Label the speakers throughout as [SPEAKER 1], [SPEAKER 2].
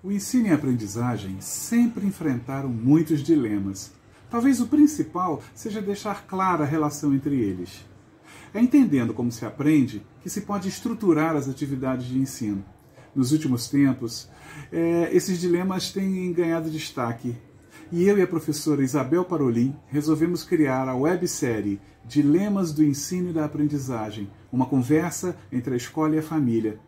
[SPEAKER 1] O ensino e a aprendizagem sempre enfrentaram muitos dilemas. Talvez o principal seja deixar clara a relação entre eles. É entendendo como se aprende que se pode estruturar as atividades de ensino. Nos últimos tempos, esses dilemas têm ganhado destaque. E eu e a professora Isabel Parolin resolvemos criar a websérie Dilemas do Ensino e da Aprendizagem, uma conversa entre a escola e a família.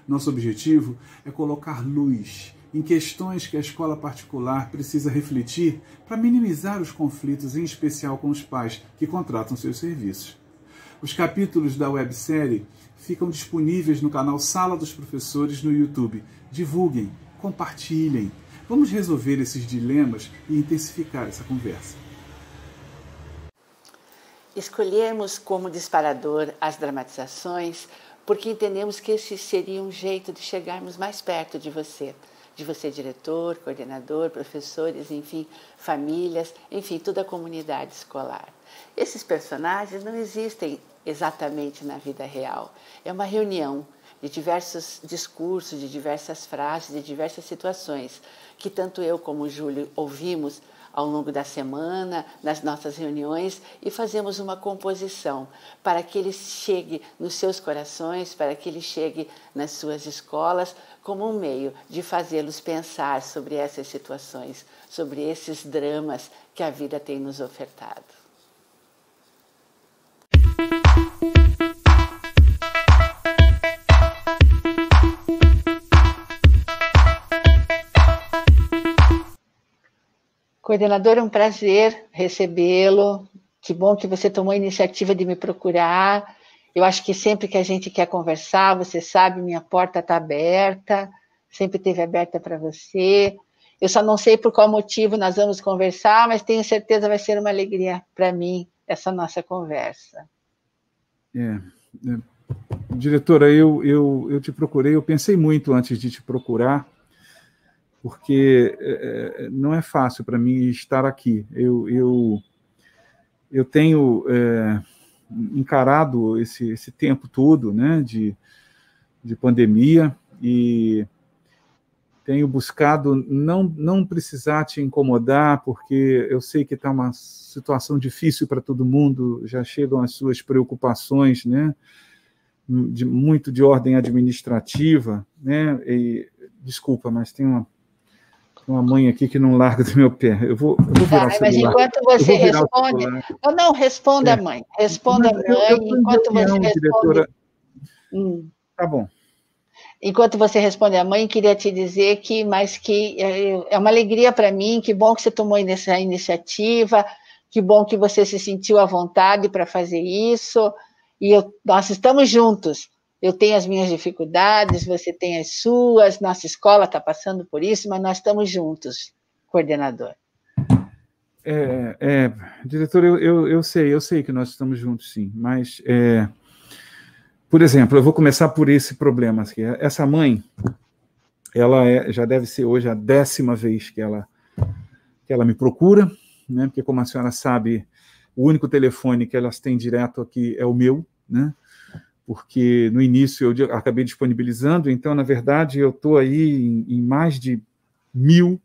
[SPEAKER 1] Nosso objetivo é colocar luz em questões que a escola particular precisa refletir para minimizar os conflitos, em especial com os pais que contratam seus serviços. Os capítulos da websérie ficam disponíveis no canal Sala dos Professores no YouTube. Divulguem, compartilhem. Vamos resolver esses dilemas e intensificar essa conversa.
[SPEAKER 2] Escolhemos como disparador as dramatizações porque entendemos que esse seria um jeito de chegarmos mais perto de você diretor, coordenador, professores, enfim, famílias, enfim, toda a comunidade escolar. Esses personagens não existem exatamente na vida real. É uma reunião de diversos discursos, de diversas frases, de diversas situações que tanto eu como o Júlio ouvimos ao longo da semana, nas nossas reuniões, e fazemos uma composição para que ele chegue nos seus corações, para que ele chegue nas suas escolas, como um meio de fazê-los pensar sobre essas situações, sobre esses dramas que a vida tem nos ofertado. Coordenador, é um prazer recebê-lo. Que bom que você tomou a iniciativa de me procurar. Eu acho que sempre que a gente quer conversar, você sabe, minha porta está aberta, sempre esteve aberta para você. Eu só não sei por qual motivo nós vamos conversar, mas tenho certeza vai ser uma alegria para mim essa nossa conversa.
[SPEAKER 1] Diretora, eu te procurei, eu pensei muito antes de te procurar, porque não é fácil para mim estar aqui. Eu tenho encarado esse tempo todo, né, de pandemia, e tenho buscado não precisar te incomodar, porque eu sei que está uma situação difícil para todo mundo, já chegam as suas preocupações, né, muito de ordem administrativa, né, e, desculpa, mas tem uma mãe aqui que não larga do meu pé. Eu vou virar o celular.
[SPEAKER 2] Mas enquanto você responde... Não, responda a mãe. Responda a mãe, enquanto você responde...
[SPEAKER 1] Diretora. Tá bom.
[SPEAKER 2] Enquanto você responde a mãe, queria te dizer que é uma alegria para mim, que bom que você tomou essa iniciativa, que bom que você se sentiu à vontade para fazer isso, e nós estamos juntos. Eu tenho as minhas dificuldades, você tem as suas, nossa escola está passando por isso, mas nós estamos juntos, coordenador.
[SPEAKER 1] Diretor, eu sei que nós estamos juntos, sim, mas, por exemplo, eu vou começar por esse problema aqui. Essa mãe, ela já deve ser hoje a 10ª vez que ela me procura, né, porque, como a senhora sabe, o único telefone que elas têm direto aqui é o meu, né? Porque no início eu acabei disponibilizando, então, na verdade, eu estou aí em mais de 1000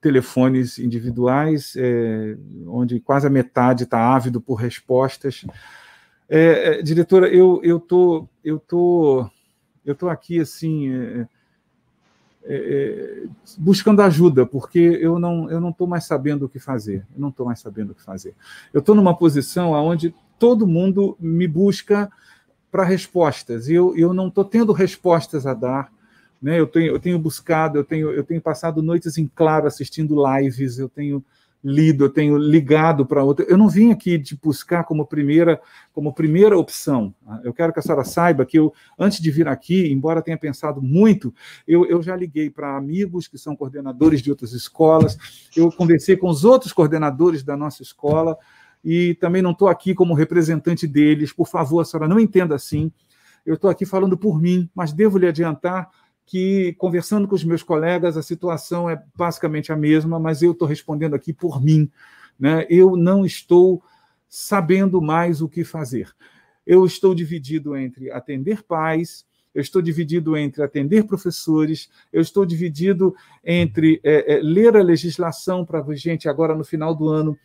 [SPEAKER 1] telefones individuais, onde quase a metade está ávido por respostas. Diretora, eu tô aqui, assim, buscando ajuda, porque eu não estou mais sabendo o que fazer. Eu estou numa posição onde todo mundo me busca para respostas, e eu não estou tendo respostas a dar, né? Eu tenho buscado, eu tenho passado noites em claro assistindo lives, eu tenho lido, eu tenho ligado para outra. Eu não vim aqui te buscar como primeira opção. Eu quero que a senhora saiba que eu, antes de vir aqui, embora tenha pensado muito, eu já liguei para amigos que são coordenadores de outras escolas, eu conversei com os outros coordenadores da nossa escola, e também não estou aqui como representante deles. Por favor, a senhora não entenda assim. Eu estou aqui falando por mim, mas devo lhe adiantar que, conversando com os meus colegas, a situação é basicamente a mesma, mas eu estou respondendo aqui por mim, né? Eu não estou sabendo mais o que fazer. Eu estou dividido entre atender pais, eu estou dividido entre atender professores, eu estou dividido entre ler a legislação para a gente, agora no final do ano,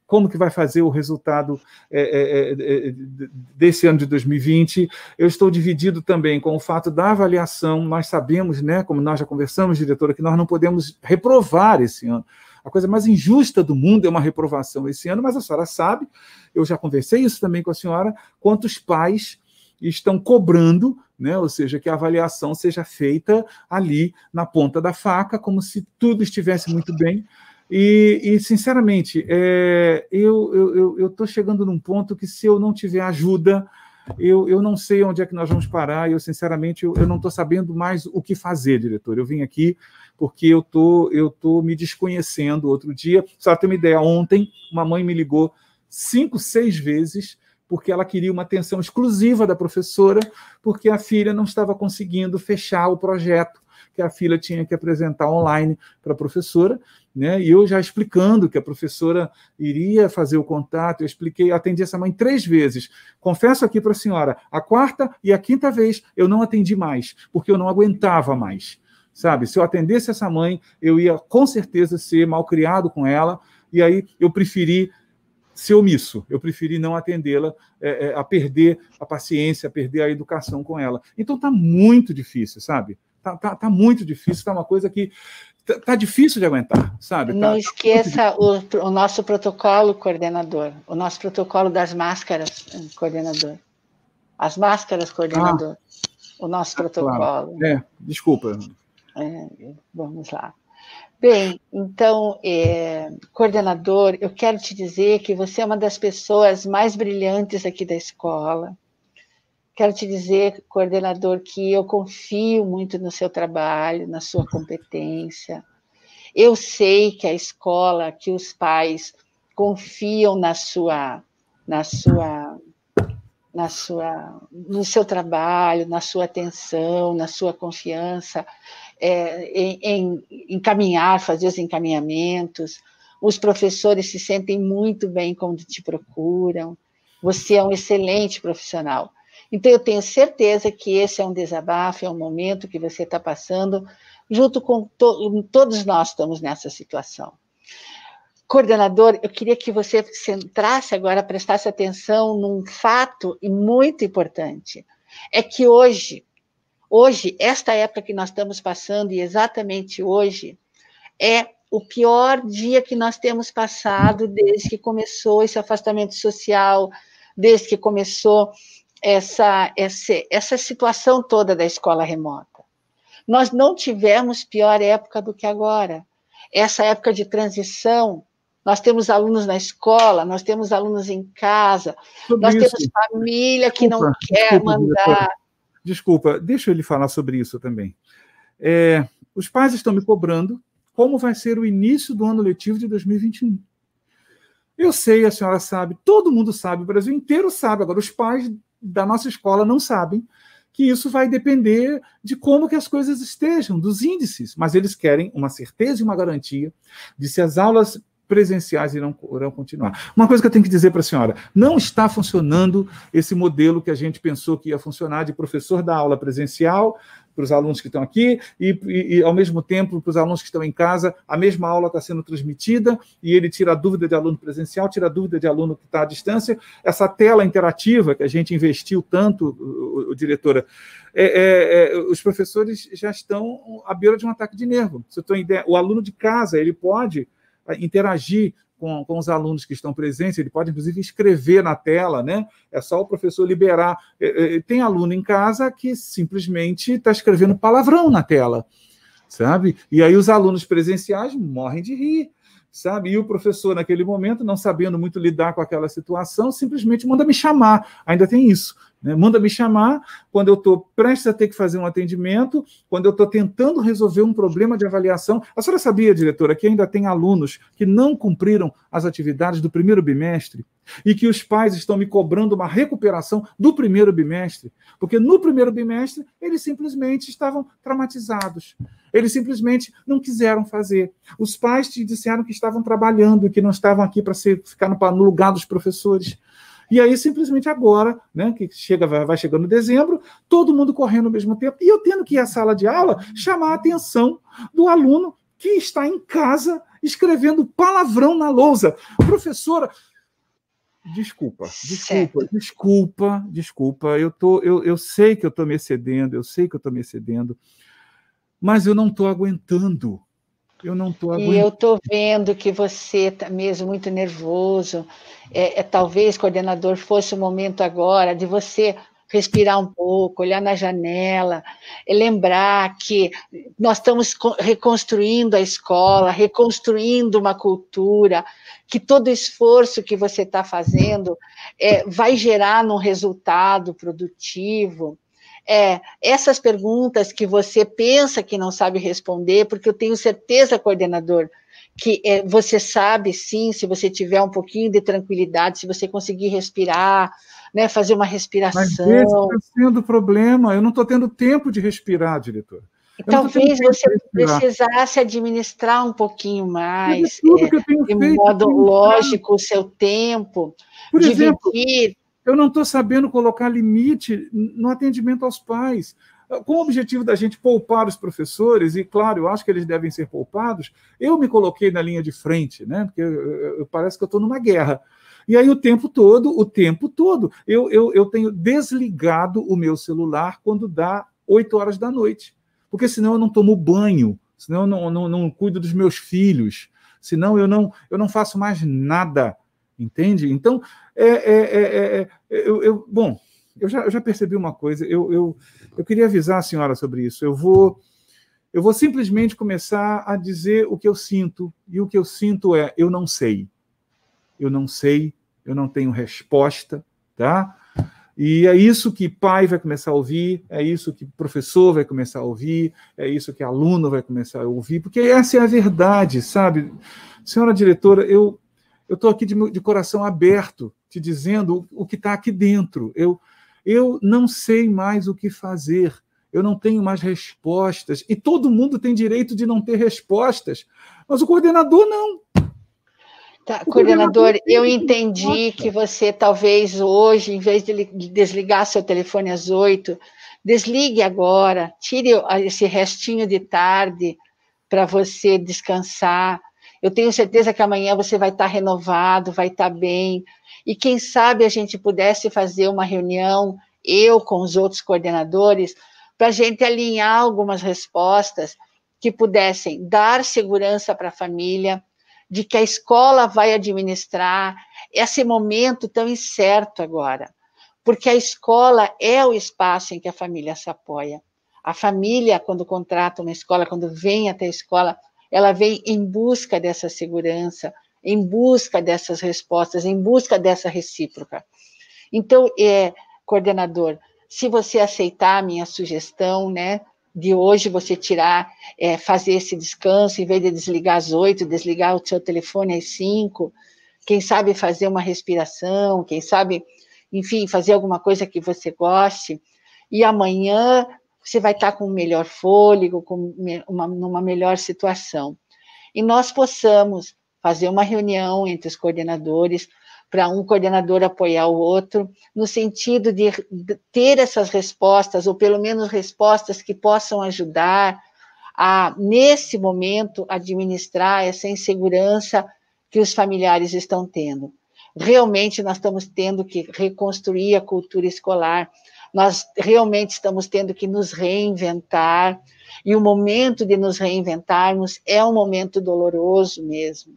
[SPEAKER 1] como que vai fazer o resultado desse ano de 2020. Eu estou dividido também com o fato da avaliação. Nós sabemos, né, como nós já conversamos, diretora, que nós não podemos reprovar esse ano. A coisa mais injusta do mundo é uma reprovação esse ano, mas a senhora sabe, eu já conversei isso também com a senhora, quantos pais estão cobrando, né, ou seja, que a avaliação seja feita ali na ponta da faca, como se tudo estivesse muito bem. E sinceramente, eu estou chegando num ponto que, se eu não tiver ajuda, eu não sei onde é que nós vamos parar. Eu, sinceramente, eu não estou sabendo mais o que fazer, diretor. Eu vim aqui porque eu tô me desconhecendo. Outro dia, só ter uma ideia, ontem, uma mãe me ligou 5, 6 vezes porque ela queria uma atenção exclusiva da professora, porque a filha não estava conseguindo fechar o projeto que a filha tinha que apresentar online para a professora, né? E eu já explicando que a professora iria fazer o contato, eu expliquei, atendi essa mãe 3 vezes. Confesso aqui para a senhora, a 4ª e a 5ª vez eu não atendi mais, porque eu não aguentava mais, sabe? Se eu atendesse essa mãe, eu ia com certeza ser malcriado com ela, e aí eu preferi ser omisso, eu preferi não atendê-la, a perder a paciência, a perder a educação com ela. Então está muito difícil, sabe? Tá muito difícil, está uma coisa que tá difícil de aguentar, sabe?
[SPEAKER 2] Não esqueça o nosso protocolo, coordenador, o nosso protocolo das máscaras, coordenador. As máscaras, coordenador, o nosso protocolo.
[SPEAKER 1] Claro. Desculpa.
[SPEAKER 2] Vamos lá. Bem, então, coordenador, eu quero te dizer que você é uma das pessoas mais brilhantes aqui da escola. Quero te dizer, coordenador, que eu confio muito no seu trabalho, na sua competência. Eu sei que a escola, que os pais confiam no seu trabalho, na sua atenção, na sua confiança, em encaminhar, fazer os encaminhamentos. Os professores se sentem muito bem quando te procuram. Você é um excelente profissional. Então, eu tenho certeza que esse é um desabafo, é um momento que você está passando, junto com todos nós estamos nessa situação. Coordenador, eu queria que você centrasse agora, prestasse atenção num fato muito importante. É que hoje, esta época que nós estamos passando, e exatamente hoje, é o pior dia que nós temos passado desde que começou esse afastamento social, desde que começou essa situação toda da escola remota. Nós não tivemos pior época do que agora. Essa época de transição, nós temos alunos na escola, nós temos alunos em casa, nós temos família que não quer mandar...
[SPEAKER 1] Desculpa, deixa eu lhe falar sobre isso também. Os pais estão me cobrando como vai ser o início do ano letivo de 2021. Eu sei, a senhora sabe, todo mundo sabe, o Brasil inteiro sabe. Agora, os pais da nossa escola não sabem que isso vai depender de como que as coisas estejam, dos índices, mas eles querem uma certeza e uma garantia de se as aulas presenciais irão continuar. Uma coisa que eu tenho que dizer para a senhora, não está funcionando esse modelo que a gente pensou que ia funcionar, de professor dar aula presencial para os alunos que estão aqui e ao mesmo tempo, para os alunos que estão em casa, a mesma aula está sendo transmitida e ele tira a dúvida de aluno presencial, tira a dúvida de aluno que está à distância. Essa tela interativa que a gente investiu tanto, diretora, os professores já estão à beira de um ataque de nervo. Se eu tenho ideia, o aluno de casa, ele pode interagir com os alunos que estão presentes, ele pode, inclusive, escrever na tela, né? É só o professor liberar. Tem aluno em casa que simplesmente está escrevendo palavrão na tela, sabe? E aí os alunos presenciais morrem de rir, sabe? E o professor, naquele momento, não sabendo muito lidar com aquela situação, simplesmente manda me chamar. Ainda tem isso, né? Manda me chamar quando eu estou prestes a ter que fazer um atendimento, quando eu estou tentando resolver um problema de avaliação. A senhora sabia, diretora, que ainda tem alunos que não cumpriram as atividades do primeiro bimestre e que os pais estão me cobrando uma recuperação do primeiro bimestre? Porque no primeiro bimestre eles simplesmente estavam traumatizados. Eles simplesmente não quiseram fazer. Os pais te disseram que estavam trabalhando e que não estavam aqui para ficar no lugar dos professores. E aí, simplesmente agora, né, que vai chegando dezembro, todo mundo correndo ao mesmo tempo, e eu tendo que ir à sala de aula chamar a atenção do aluno que está em casa escrevendo palavrão na lousa. Professora, desculpa, eu sei que eu estou me excedendo, mas eu não estou aguentando.
[SPEAKER 2] E eu estou vendo que você está mesmo muito nervoso. Talvez, coordenador, fosse o momento agora de você respirar um pouco, olhar na janela, lembrar que nós estamos reconstruindo a escola, reconstruindo uma cultura, que todo esforço que você está fazendo vai gerar um resultado produtivo. Essas perguntas que você pensa que não sabe responder, porque eu tenho certeza, coordenador, que você sabe, sim, se você tiver um pouquinho de tranquilidade, se você conseguir respirar, né, fazer uma respiração.
[SPEAKER 1] Mas esse está sendo o problema, eu não estou tendo tempo de respirar, diretora.
[SPEAKER 2] Talvez você precisasse administrar um pouquinho mais, de modo lógico, o seu tempo,
[SPEAKER 1] por exemplo, eu não estou sabendo colocar limite no atendimento aos pais. Com o objetivo da gente poupar os professores, e claro, eu acho que eles devem ser poupados, eu me coloquei na linha de frente, né? Porque parece que eu estou numa guerra. E aí o tempo todo, eu tenho desligado o meu celular quando dá 8 horas da noite. Porque senão eu não tomo banho, senão eu não cuido dos meus filhos, senão eu não faço mais nada. Entende? Então, bom, eu já percebi uma coisa, eu queria avisar a senhora sobre isso. Eu vou simplesmente começar a dizer o que eu sinto, e o que eu sinto eu não sei. Eu não sei, eu não tenho resposta, tá? E é isso que pai vai começar a ouvir, é isso que professor vai começar a ouvir, é isso que aluno vai começar a ouvir, porque essa é a verdade, sabe? Senhora diretora, eu estou aqui de coração aberto, te dizendo o que está aqui dentro. Eu não sei mais o que fazer, eu não tenho mais respostas, e todo mundo tem direito de não ter respostas, mas o coordenador não.
[SPEAKER 2] Tá, coordenador, eu entendi que você talvez hoje, em vez de desligar seu telefone às 8, desligue agora, tire esse restinho de tarde para você descansar. Eu tenho certeza que amanhã você vai estar renovado, vai estar bem. E quem sabe a gente pudesse fazer uma reunião, eu com os outros coordenadores, para a gente alinhar algumas respostas que pudessem dar segurança para a família, de que a escola vai administrar esse momento tão incerto agora, porque a escola é o espaço em que a família se apoia. A família, quando contrata uma escola, quando vem até a escola, ela vem em busca dessa segurança, em busca dessas respostas, em busca dessa recíproca. Então, coordenador, se você aceitar a minha sugestão, né, de hoje você tirar, fazer esse descanso, em vez de desligar às 8, desligar o seu telefone às 5, quem sabe fazer uma respiração, quem sabe, enfim, fazer alguma coisa que você goste, e amanhã você vai estar com um melhor fôlego, numa melhor situação. E nós possamos fazer uma reunião entre os coordenadores, para um coordenador apoiar o outro, no sentido de ter essas respostas, ou pelo menos respostas que possam ajudar a, nesse momento, administrar essa insegurança que os familiares estão tendo. Realmente, nós estamos tendo que reconstruir a cultura escolar, nós realmente estamos tendo que nos reinventar, e o momento de nos reinventarmos é um momento doloroso mesmo.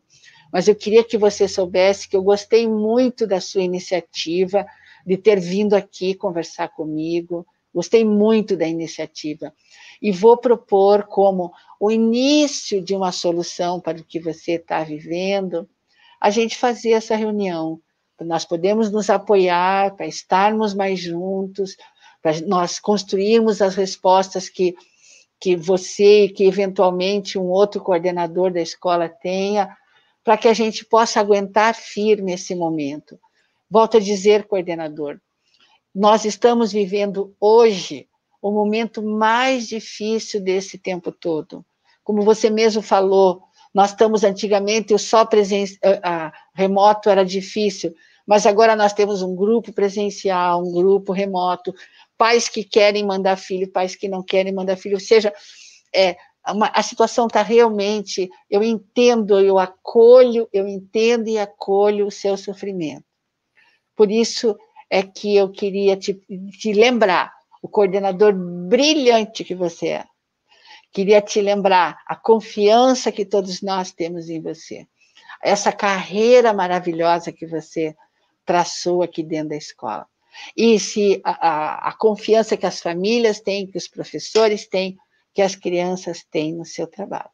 [SPEAKER 2] Mas eu queria que você soubesse que eu gostei muito da sua iniciativa, de ter vindo aqui conversar comigo, gostei muito da iniciativa. E vou propor como o início de uma solução para o que você está vivendo, a gente fazer essa reunião. Nós podemos nos apoiar para estarmos mais juntos, para nós construirmos as respostas que você, que eventualmente um outro coordenador da escola tenha, para que a gente possa aguentar firme esse momento. Volto a dizer, coordenador, nós estamos vivendo hoje o momento mais difícil desse tempo todo. Como você mesmo falou, nós estamos antigamente, o só remoto era difícil, mas agora nós temos um grupo presencial, um grupo remoto, pais que querem mandar filho, pais que não querem mandar filho, ou seja, a situação está realmente, eu entendo, eu entendo e acolho o seu sofrimento. Por isso é que eu queria te lembrar, o coordenador brilhante que você é. Queria te lembrar a confiança que todos nós temos em você. Essa carreira maravilhosa que você traçou aqui dentro da escola. E se a confiança que as famílias têm, que os professores têm, que as crianças têm no seu trabalho.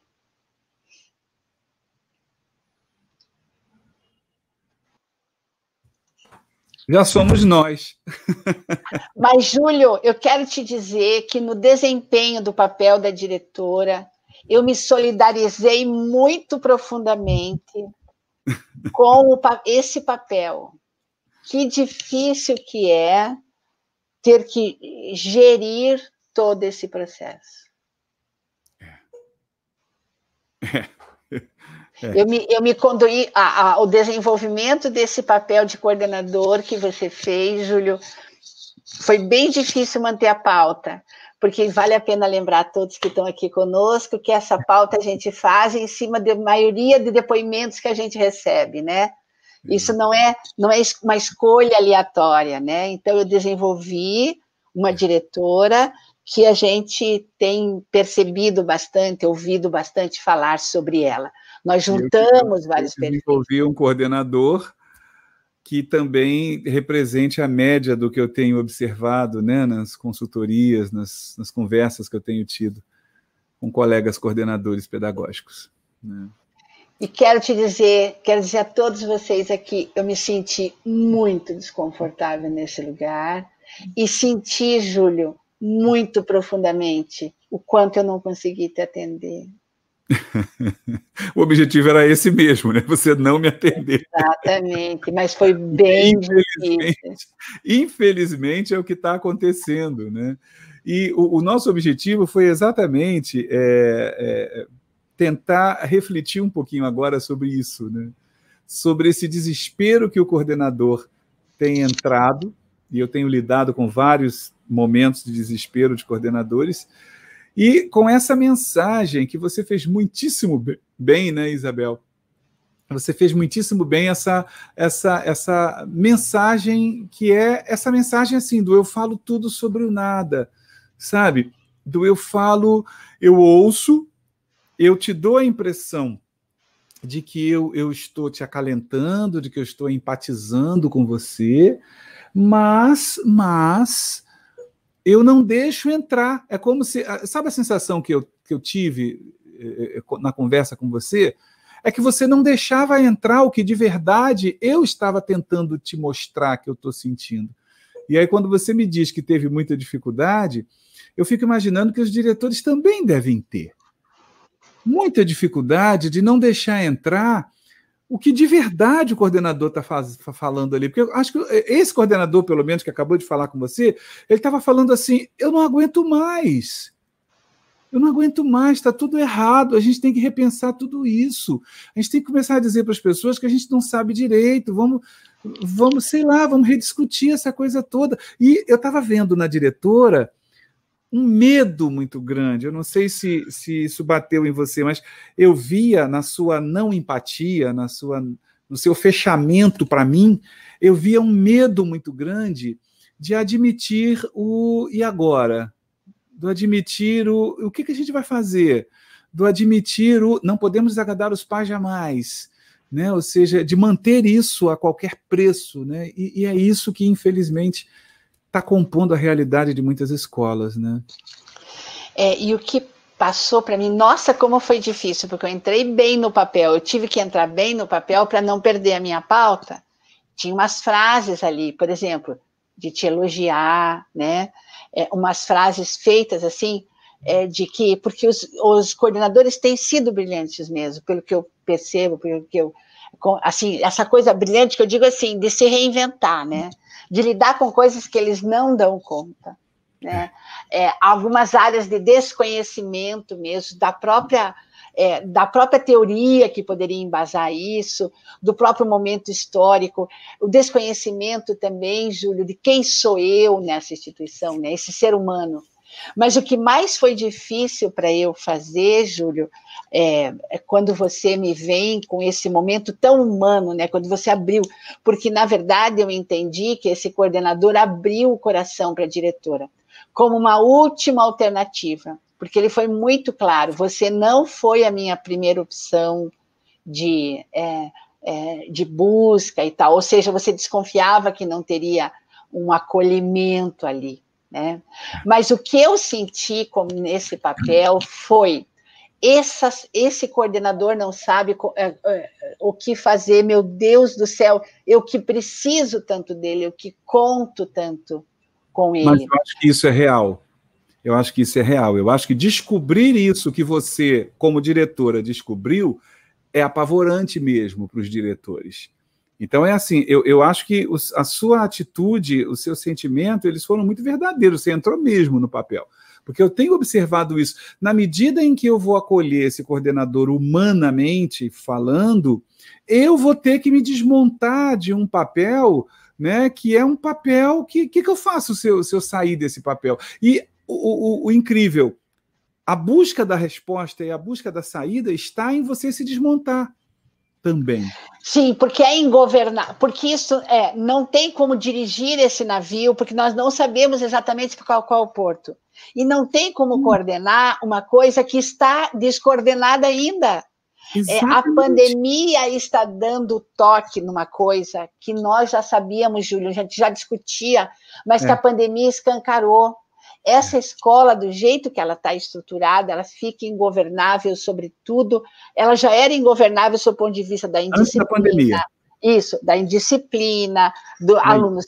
[SPEAKER 1] Já somos nós.
[SPEAKER 2] Mas, Júlio, eu quero te dizer que no desempenho do papel da diretora, eu me solidarizei muito profundamente com esse papel. Que difícil que é ter que gerir todo esse processo. Eu me conduí ao desenvolvimento desse papel de coordenador que você fez, Júlio. Foi bem difícil manter a pauta, porque vale a pena lembrar a todos que estão aqui conosco que essa pauta a gente faz em cima da maioria de depoimentos que a gente recebe, né? Isso não é uma escolha aleatória, né? Então, eu desenvolvi uma diretora que a gente tem percebido bastante, ouvido bastante falar sobre ela. Nós juntamos vários perfis.
[SPEAKER 1] Desenvolvi um coordenador que também represente a média do que eu tenho observado, né, nas consultorias, nas conversas que eu tenho tido com colegas coordenadores pedagógicos, né?
[SPEAKER 2] E quero dizer a todos vocês aqui, eu me senti muito desconfortável nesse lugar e senti, Júlio, muito profundamente o quanto eu não consegui te atender.
[SPEAKER 1] O objetivo era esse mesmo, né? Você não me atender.
[SPEAKER 2] Exatamente, mas foi bem difícil.
[SPEAKER 1] Infelizmente é o que está acontecendo, né? E o nosso objetivo foi exatamente tentar refletir um pouquinho agora sobre isso, né? Sobre esse desespero que o coordenador tem entrado, e eu tenho lidado com vários momentos de desespero de coordenadores, e com essa mensagem que você fez muitíssimo bem, né, Isabel? Você fez muitíssimo bem essa mensagem, que é essa mensagem assim, do eu falo tudo sobre o nada, sabe? Do eu falo, eu ouço, eu te dou a impressão de que eu estou te acalentando, de que eu estou empatizando com você, mas eu não deixo entrar. É como se... Sabe a sensação que eu tive na conversa com você? É que você não deixava entrar o que de verdade eu estava tentando te mostrar que eu estou sentindo. E aí, quando você me diz que teve muita dificuldade, eu fico imaginando que os diretores também devem ter muita dificuldade de não deixar entrar o que de verdade o coordenador está falando ali. Porque eu acho que esse coordenador, pelo menos, que acabou de falar com você, ele estava falando assim, eu não aguento mais, está tudo errado, a gente tem que repensar tudo isso, a gente tem que começar a dizer para as pessoas que a gente não sabe direito, vamos, sei lá, vamos rediscutir essa coisa toda. E eu estava vendo na diretora um medo muito grande. Eu não sei se isso bateu em você, mas eu via na sua não empatia, no seu fechamento para mim, eu via um medo muito grande de admitir o e agora? Do admitir o que a gente vai fazer? Do admitir o não podemos desagradar os pais jamais, né? Ou seja, de manter isso a qualquer preço, né? E é isso que, infelizmente, está compondo a realidade de muitas escolas, né?
[SPEAKER 2] E o que passou para mim, nossa, como foi difícil, porque eu entrei bem no papel, eu tive que entrar bem no papel para não perder a minha pauta. Tinha umas frases ali, por exemplo, de te elogiar, né? Umas frases feitas assim, de que, porque os coordenadores têm sido brilhantes mesmo, pelo que eu percebo, pelo que eu, assim, essa coisa brilhante que eu digo assim, de se reinventar, né? De lidar com coisas que eles não dão conta, né? Algumas áreas de desconhecimento mesmo, da própria da própria teoria que poderia embasar isso, do próprio momento histórico, o desconhecimento também, Júlio, de quem sou eu nessa instituição, né, esse ser humano. Mas o que mais foi difícil para eu fazer, Júlio, é quando você me vem com esse momento tão humano, né? Quando você abriu, porque, na verdade, eu entendi que esse coordenador abriu o coração para a diretora, como uma última alternativa, porque ele foi muito claro, você não foi a minha primeira opção de busca e tal, ou seja, você desconfiava que não teria um acolhimento ali, né? Mas o que eu senti como nesse papel foi esse coordenador não sabe o que fazer, meu Deus do céu, eu que preciso tanto dele, eu que conto tanto com ele.
[SPEAKER 1] Mas eu acho que isso é real. Eu acho que isso é real. Eu acho que descobrir isso que você, como diretora, descobriu é apavorante mesmo para os diretores. Então, é assim, eu acho que a sua atitude, o seu sentimento, eles foram muito verdadeiros, você entrou mesmo no papel. Porque eu tenho observado isso. Na medida em que eu vou acolher esse coordenador humanamente falando, eu vou ter que me desmontar de um papel, né, que é um papel... que eu faço se eu sair desse papel? E o incrível, a busca da resposta e a busca da saída está em você se desmontar também.
[SPEAKER 2] Sim, porque é ingovernável, porque isso não tem como dirigir esse navio, porque nós não sabemos exatamente qual o porto. E não tem como coordenar uma coisa que está descoordenada ainda. A pandemia está dando toque numa coisa que nós já sabíamos, Júlio, a gente já discutia, mas que a pandemia escancarou. Essa escola, do jeito que ela está estruturada, ela fica ingovernável, sobretudo, ela já era ingovernável sob o ponto de vista da indisciplina.
[SPEAKER 1] Antes da pandemia.
[SPEAKER 2] Isso, da indisciplina, alunos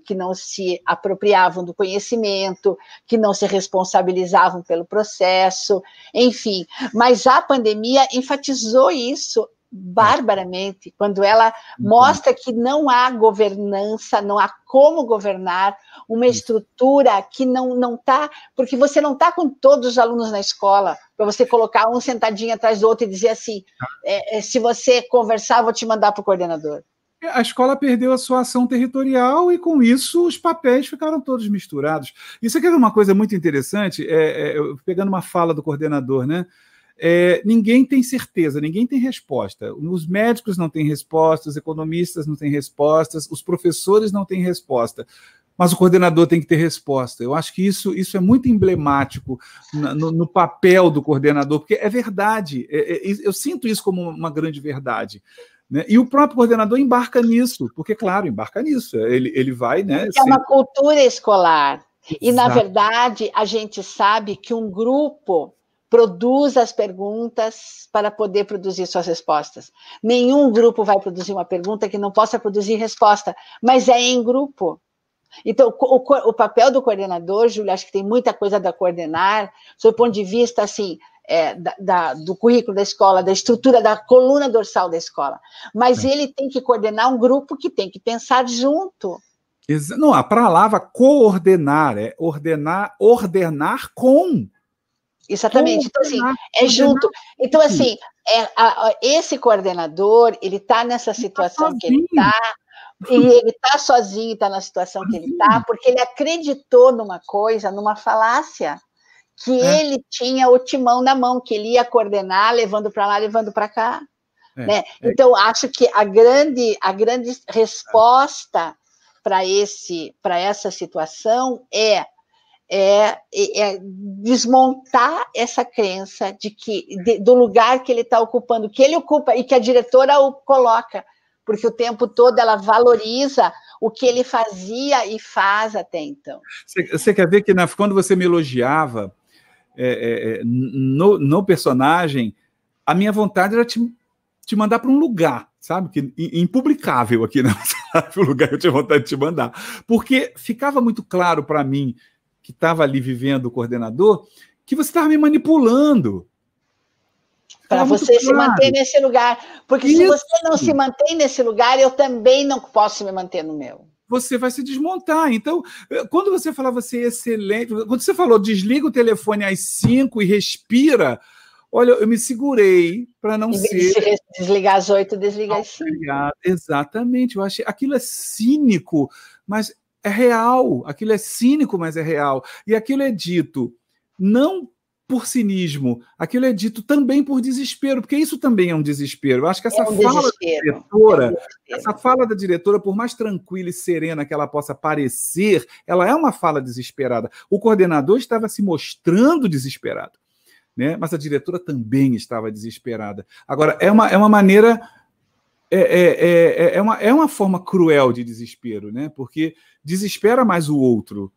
[SPEAKER 2] que não se apropriavam do conhecimento, que não se responsabilizavam pelo processo, enfim. Mas a pandemia enfatizou isso barbaramente, quando ela mostra que não há governança, não há como governar uma estrutura que não está, porque você não está com todos os alunos na escola, para você colocar um sentadinho atrás do outro e dizer assim, se você conversar, vou te mandar para o coordenador.
[SPEAKER 1] A escola perdeu a sua ação territorial e, com isso, os papéis ficaram todos misturados. Isso aqui é uma coisa muito interessante, pegando uma fala do coordenador, né? Ninguém tem certeza, ninguém tem resposta. Os médicos não têm resposta, os economistas não têm respostas, os professores não têm resposta, mas o coordenador tem que ter resposta. Eu acho que isso é muito emblemático no papel do coordenador, porque é verdade, eu sinto isso como uma grande verdade. Né? E o próprio coordenador embarca nisso, porque, claro, embarca nisso, ele vai... Né,
[SPEAKER 2] é uma cultura escolar, e, na verdade, a gente sabe que um grupo produz as perguntas para poder produzir suas respostas. Nenhum grupo vai produzir uma pergunta que não possa produzir resposta, mas é em grupo. Então, o papel do coordenador, Júlia, acho que tem muita coisa da coordenar, sob o ponto de vista, assim, do currículo da escola, da estrutura, da coluna dorsal da escola. Mas ele tem que coordenar um grupo que tem que pensar junto.
[SPEAKER 1] Não, a palavra coordenar ordenar com...
[SPEAKER 2] Exatamente. Então, assim, junto. Então, assim, esse coordenador, ele está nessa situação que ele está, e ele está sozinho, está na situação que ele está, porque ele acreditou numa coisa, numa falácia, que ele tinha o timão na mão, que ele ia coordenar, levando para lá, levando para cá. Né? Então, acho que a grande resposta para essa situação é desmontar essa crença do lugar que ele está ocupando, que ele ocupa e que a diretora o coloca, porque o tempo todo ela valoriza o que ele fazia e faz até então.
[SPEAKER 1] Você quer ver que quando você me elogiava no personagem, a minha vontade era te mandar para um lugar, sabe? Impublicável aqui, né? O lugar que eu tinha vontade de te mandar. Porque ficava muito claro para mim, que estava ali vivendo o coordenador, que você estava me manipulando.
[SPEAKER 2] Para você se manter nesse lugar. Porque se você não se mantém nesse lugar, eu também não posso me manter no meu.
[SPEAKER 1] Você vai se desmontar. Então, quando você falava assim, excelente, quando você falou desliga o telefone às 5 e respira, Olha, eu me segurei para não
[SPEAKER 2] Em vez
[SPEAKER 1] ser...
[SPEAKER 2] de desligar às 8, desliga às 5.
[SPEAKER 1] Exatamente, eu achei... Aquilo é cínico, mas é real. Aquilo é cínico, mas é real. E aquilo é dito não por cinismo, aquilo é dito também por desespero, porque isso também é um desespero. Eu acho que essa fala da diretora, por mais tranquila e serena que ela possa parecer, ela é uma fala desesperada. O coordenador estava se mostrando desesperado, né? Mas a diretora também estava desesperada. Agora, é uma maneira... É uma forma cruel de desespero, né? Porque desespera mais o outro.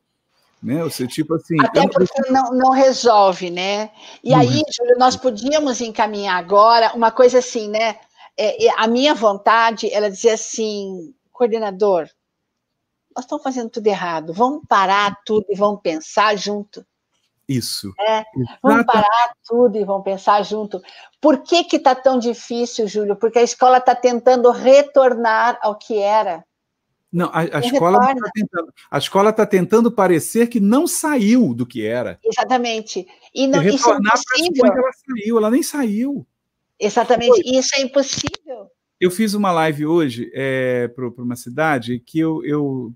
[SPEAKER 1] Né? Ou seja, tipo assim,
[SPEAKER 2] até porque não resolve, né? E aí, Júlio, nós podíamos encaminhar agora uma coisa assim, né? A minha vontade era dizer assim, coordenador, nós estamos fazendo tudo errado, vamos parar tudo e vamos pensar junto.
[SPEAKER 1] Isso.
[SPEAKER 2] Vamos parar tudo e vamos pensar junto. Por que está tão difícil, Júlio? Porque a escola está tentando retornar ao que era.
[SPEAKER 1] Não, a escola está tentando parecer que não saiu do que era.
[SPEAKER 2] Exatamente. E
[SPEAKER 1] não, isso é impossível. Ela saiu, ela nem saiu.
[SPEAKER 2] Exatamente. E isso é impossível.
[SPEAKER 1] Eu fiz uma live hoje para uma cidade que eu,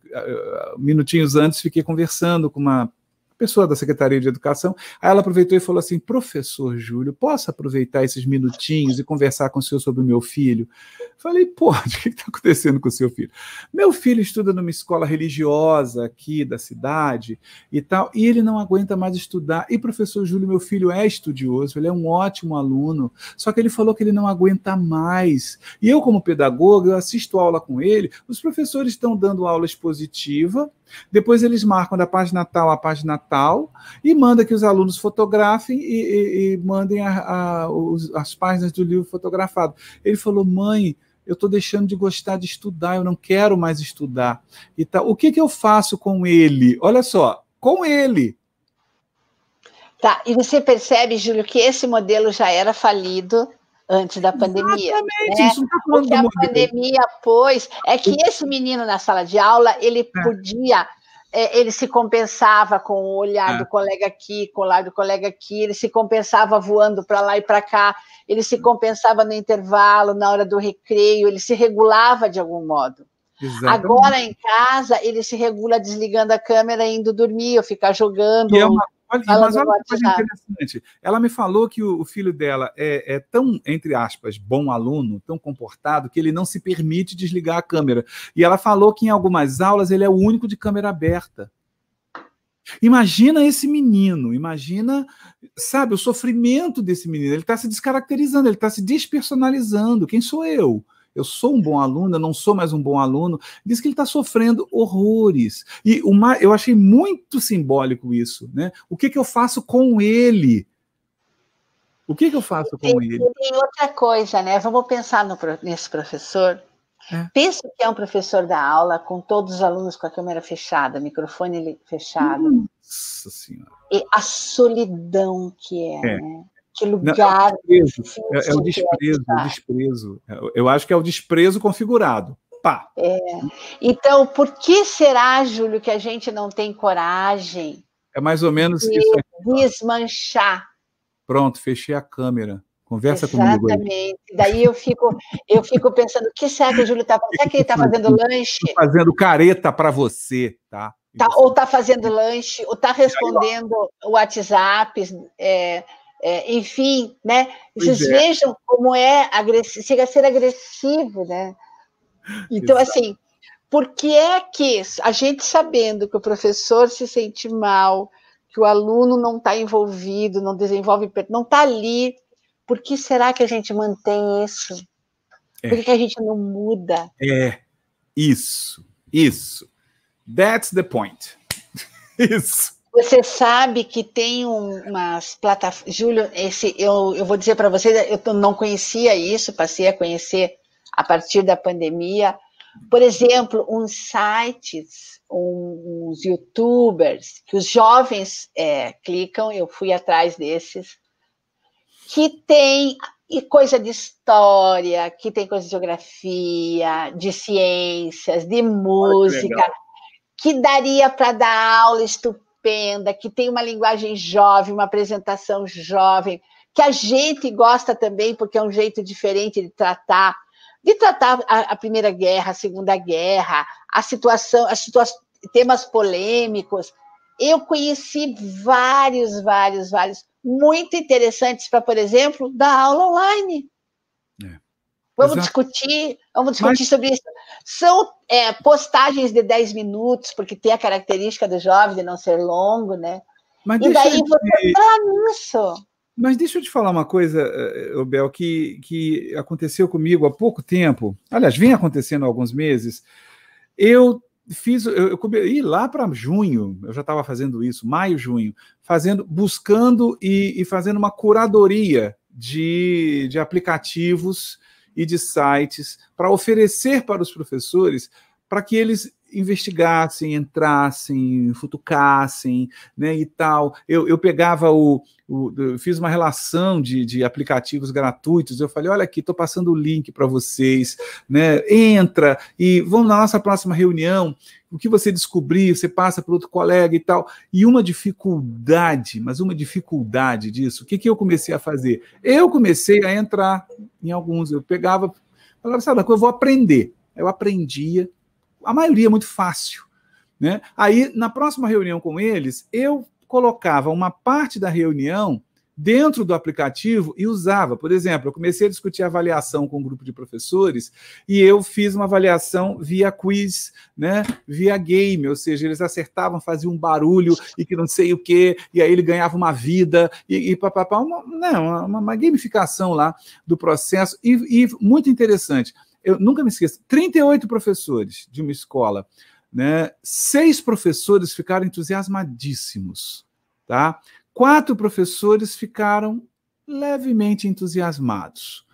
[SPEAKER 1] minutinhos antes, fiquei conversando com uma pessoa da Secretaria de Educação. Aí ela aproveitou e falou assim: professor Júlio, posso aproveitar esses minutinhos e conversar com o senhor sobre o meu filho? Falei, pode, o que está acontecendo com o seu filho? Meu filho estuda numa escola religiosa aqui da cidade e tal, e ele não aguenta mais estudar. E professor Júlio, meu filho é estudioso, ele é um ótimo aluno, só que ele falou que ele não aguenta mais. E eu, como pedagoga, eu assisto aula com ele, os professores estão dando aula expositiva, depois eles marcam da página tal a página tal e mandam que os alunos fotografem e mandem as páginas do livro fotografado. Ele falou, mãe, eu estou deixando de gostar de estudar, eu não quero mais estudar. E tal. O que eu faço com ele? Olha só, com ele.
[SPEAKER 2] Tá, e você percebe, Júlio, que esse modelo já era falido antes da pandemia.
[SPEAKER 1] Exatamente,
[SPEAKER 2] né?
[SPEAKER 1] isso não está falando do modelo.
[SPEAKER 2] O que a pandemia pôs é que esse menino na sala de aula, ele podia... ele se compensava com o olhar do colega aqui, com o olhar do colega aqui, ele se compensava voando para lá e para cá, ele se compensava no intervalo, na hora do recreio, ele se regulava de algum modo. Exatamente. Agora, em casa, ele se regula desligando a câmera e indo dormir, ou ficar jogando...
[SPEAKER 1] Mas olha que coisa interessante. Ela me falou que o filho dela é tão, entre aspas, bom aluno, tão comportado, que ele não se permite desligar a câmera. E ela falou que em algumas aulas ele é o único de câmera aberta. Imagina esse menino, imagina, sabe, o sofrimento desse menino. Ele está se descaracterizando, ele está se despersonalizando. Quem sou eu? Eu sou um bom aluno, eu não sou mais um bom aluno. Diz que ele está sofrendo horrores. E eu achei muito simbólico isso, né? O que eu faço com ele? O que eu faço com ele?
[SPEAKER 2] Tem outra coisa, né? Vamos pensar nesse professor. Pensa que é um professor da aula com todos os alunos com a câmera fechada, microfone fechado.
[SPEAKER 1] Nossa Senhora.
[SPEAKER 2] E a solidão que né? Que lugar...
[SPEAKER 1] Não, é o desprezo. Eu acho que é o desprezo configurado. Pá.
[SPEAKER 2] Então, por que será, Júlio, que a gente não tem coragem
[SPEAKER 1] é mais ou menos
[SPEAKER 2] de
[SPEAKER 1] isso
[SPEAKER 2] aqui, desmanchar?
[SPEAKER 1] Pronto, fechei a câmera. Conversa comigo aí.
[SPEAKER 2] Exatamente. Daí eu fico pensando, o que será que o Júlio está fazendo? Será que ele está fazendo lanche?
[SPEAKER 1] Estou fazendo careta para você, tá?
[SPEAKER 2] Ou está fazendo lanche, ou está respondendo o WhatsApp, enfim, né? Vocês vejam como chega a ser agressivo, né? Então, assim, por que é que a gente sabendo que o professor se sente mal, que o aluno não está envolvido, não desenvolve, não está ali, por que será que a gente mantém isso? Por que a gente não muda?
[SPEAKER 1] Isso. That's the point. Isso.
[SPEAKER 2] Você sabe que tem umas plataformas... Júlio, eu vou dizer para você, eu não conhecia isso, passei a conhecer a partir da pandemia. Por exemplo, uns sites, uns youtubers, que os jovens clicam, eu fui atrás desses, que tem coisa de história, que tem coisa de geografia, de ciências, de música, que daria para dar aula estupenda, que tem uma linguagem jovem, uma apresentação jovem, que a gente gosta também, porque é um jeito diferente de tratar a Primeira Guerra, a Segunda Guerra, temas polêmicos. Eu conheci vários, muito interessantes para, por exemplo, dar aula online. Vamos discutir sobre isso. São postagens de 10 minutos, porque tem a característica do jovem de não ser longo, né? E daí você entrar nisso.
[SPEAKER 1] Mas deixa eu te falar uma coisa, Bel, que aconteceu comigo há pouco tempo. Aliás, vem acontecendo há alguns meses. Eu ir lá para junho, eu já estava fazendo isso, maio, junho, buscando e fazendo uma curadoria de aplicativos e de sites para oferecer para os professores, para que eles investigassem, entrassem, futucassem, né, e tal. Eu pegava eu fiz uma relação de aplicativos gratuitos, eu falei, olha aqui, estou passando o link para vocês, né, entra e vamos na nossa próxima reunião, o que você descobrir, você passa para outro colega e tal. E uma dificuldade, mas uma dificuldade disso, o que eu comecei a fazer? Eu comecei a entrar em alguns, eu pegava, falava, sabe, eu vou aprender. Eu aprendia, a maioria é muito fácil, né? Aí, na próxima reunião com eles, eu colocava uma parte da reunião dentro do aplicativo e usava. Por exemplo, eu comecei a discutir avaliação com um grupo de professores e eu fiz uma avaliação via quiz, né? Via game, ou seja, eles acertavam, faziam um barulho e que não sei o quê, e aí ele ganhava uma vida e papapá, uma gamificação lá do processo e muito interessante. Eu nunca me esqueço, 38 professores de uma escola, né? 6 professores ficaram entusiasmadíssimos, tá? 4 professores ficaram levemente entusiasmados,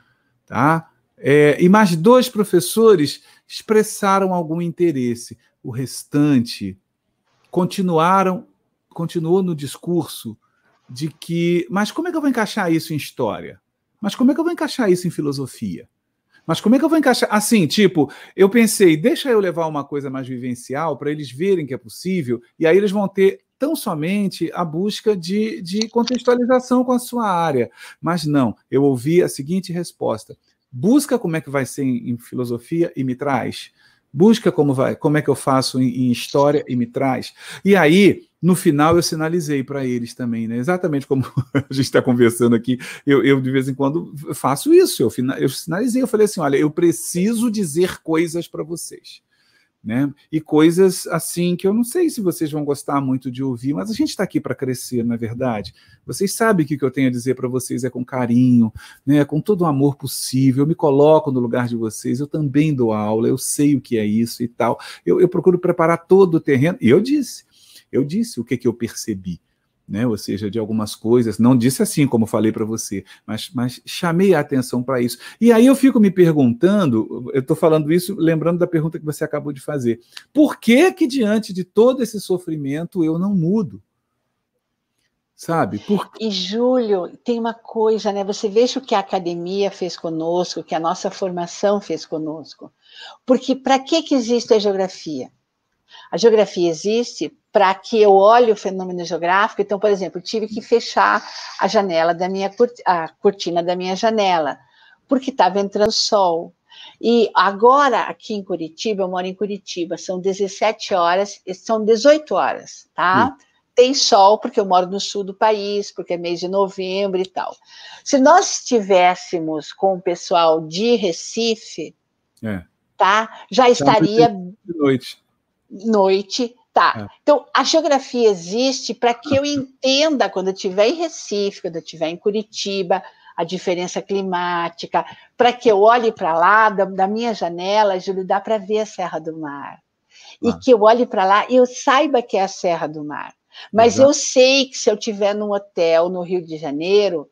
[SPEAKER 1] tá? E mais 2 professores expressaram algum interesse. O restante continuou no discurso de que, mas como é que eu vou encaixar isso em história? Mas como é que eu vou encaixar isso em filosofia? Mas como é que eu vou encaixar? Assim, tipo, eu pensei, deixa eu levar uma coisa mais vivencial para eles verem que é possível, e aí eles vão ter tão somente a busca de contextualização com a sua área. Mas não, eu ouvi a seguinte resposta: busca como é que vai ser em filosofia e me traz. Busca como é que eu faço em história e me traz. E aí, no final, eu sinalizei para eles também, né? Exatamente como a gente está conversando aqui, eu de vez em quando faço isso, eu sinalizei, eu falei assim, olha, eu preciso dizer coisas para vocês, né? E coisas assim que eu não sei se vocês vão gostar muito de ouvir, mas a gente está aqui para crescer, não é verdade? Vocês sabem que o que eu tenho a dizer para vocês é com carinho, né? Com todo o amor possível, eu me coloco no lugar de vocês, eu também dou aula, eu sei o que é isso e tal, eu procuro preparar todo o terreno, e eu disse o que eu percebi, né? Ou seja, de algumas coisas, não disse assim como falei para você, mas chamei a atenção para isso. E aí eu fico me perguntando, eu estou falando isso lembrando da pergunta que você acabou de fazer, por que diante de todo esse sofrimento eu não mudo? Sabe?
[SPEAKER 2] E, Júlio, tem uma coisa, né? Você veja o que a academia fez conosco, o que a nossa formação fez conosco. Porque para que existe a geografia? A geografia existe para que eu olhe o fenômeno geográfico. Então, por exemplo, eu tive que fechar a janela a cortina da minha janela, porque estava entrando sol. E agora, aqui em Curitiba, eu moro em Curitiba, são 17 horas, são 18 horas, tá? Tem sol, porque eu moro no sul do país, porque é mês de novembro e tal. Se nós estivéssemos com o pessoal de Recife, tá? Já estaria
[SPEAKER 1] de
[SPEAKER 2] noite, tá. Então, a geografia existe para que eu entenda, quando eu estiver em Recife, quando eu estiver em Curitiba, a diferença climática, para que eu olhe para lá, da minha janela, Júlio, dá para ver a Serra do Mar. E que eu olhe para lá e eu saiba que é a Serra do Mar. Mas eu sei que se eu estiver num hotel no Rio de Janeiro,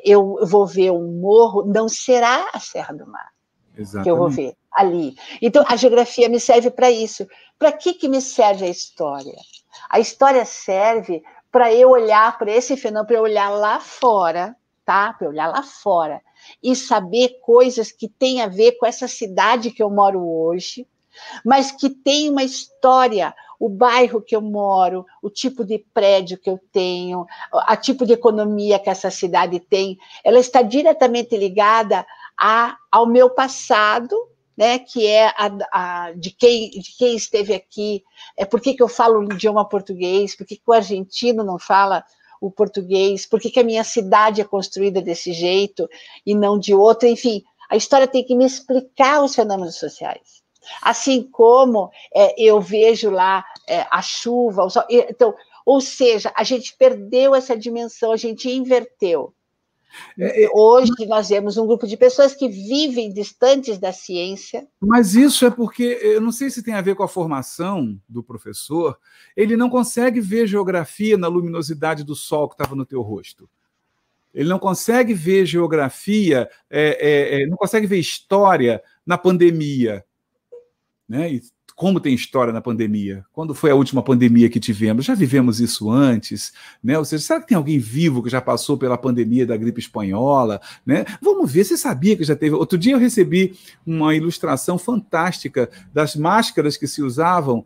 [SPEAKER 2] eu vou ver um morro, não será a Serra do Mar. Exatamente. Que eu vou ver ali. Então, a geografia me serve para isso. Para que me serve a história? A história serve para eu olhar para esse fenômeno, para eu olhar lá fora, tá? Para eu olhar lá fora e saber coisas que têm a ver com essa cidade que eu moro hoje, mas que tem uma história, o bairro que eu moro, o tipo de prédio que eu tenho, o tipo de economia que essa cidade tem, ela está diretamente ligada ao meu passado, né, que é de quem esteve aqui, por que eu falo o idioma português, por que o argentino não fala o português, por que a minha cidade é construída desse jeito e não de outra, enfim, a história tem que me explicar os fenômenos sociais. Assim como eu vejo lá a chuva, o sol, então, ou seja, a gente perdeu essa dimensão, a gente inverteu. Hoje nós vemos um grupo de pessoas que vivem distantes da ciência.
[SPEAKER 1] Mas isso é porque, eu não sei se tem a ver com a formação do professor, ele não consegue ver geografia na luminosidade do sol que estava no teu rosto. Ele não consegue ver geografia, não consegue ver história na pandemia. Né? E como tem história na pandemia? Quando foi a última pandemia que tivemos? Já vivemos isso antes? Né? Ou seja, será que tem alguém vivo que já passou pela pandemia da gripe espanhola? Né? Vamos ver, você sabia que já teve... Outro dia eu recebi uma ilustração fantástica das máscaras que se usavam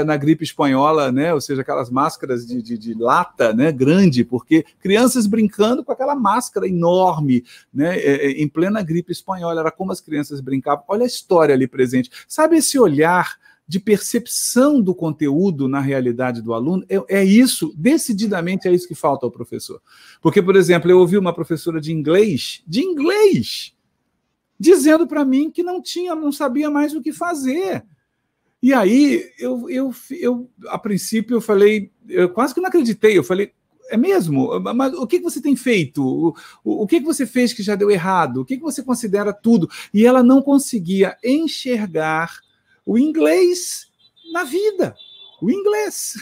[SPEAKER 1] na gripe espanhola, né? Ou seja, aquelas máscaras de lata, né? Grande, porque crianças brincando com aquela máscara enorme, né? Em plena gripe espanhola, era como as crianças brincavam. Olha a história ali presente. Sabe esse olhar de percepção do conteúdo na realidade do aluno? É isso, decididamente é isso que falta ao professor. Porque, por exemplo, eu ouvi uma professora de inglês, dizendo para mim que não sabia mais o que fazer. E aí, eu a princípio, eu falei, eu quase que não acreditei, eu falei, é mesmo? Mas o que você tem feito? O que você fez que já deu errado? O que você considera tudo? E ela não conseguia enxergar o inglês na vida, o inglês.